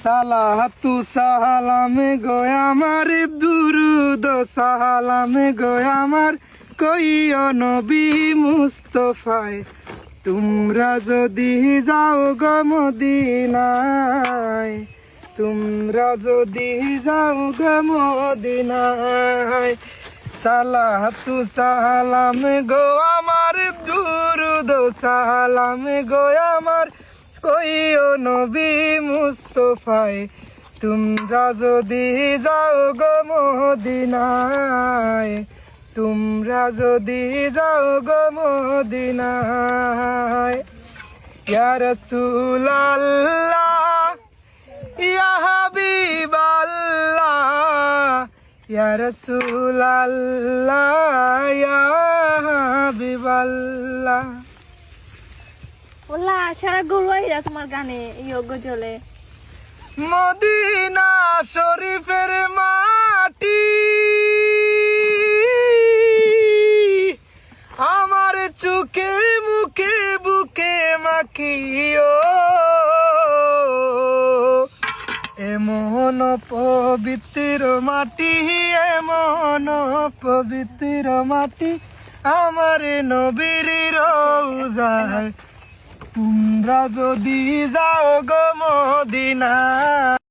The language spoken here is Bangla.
সালাতু সালামে গো আমার দুরুদ সালামে গো আমার কইও নবী মুস্তাফায় তোমরা যদি যাও গো মদিনায় তোমরা যদি যাও গো মদিনায় সালাতু সালামে গো আমার দুরুদ সালামে গো আমার কইও নবী মুস্তাফায় তোমরা যদি যাও গো মদিনায় তোমরা যদি যাও গো মদিনায় ইয়া রাসূলুল্লাহ ইয়া হাবিবাল্লাহ ইয়া রাসূলুল্লাহ ইয়া হাবিবাল্লাহ। ওলা সারা গরুয়াইরা তোমার গানে গজলে মদিনা শরীফের মাটি আমার চোখে মুখে বুকে মাখিও এমন পবিত্র মাটি এমন পবিত্র মাটি আমার নবীর রওজায় তোমরা যদি যাও গো মদিনা।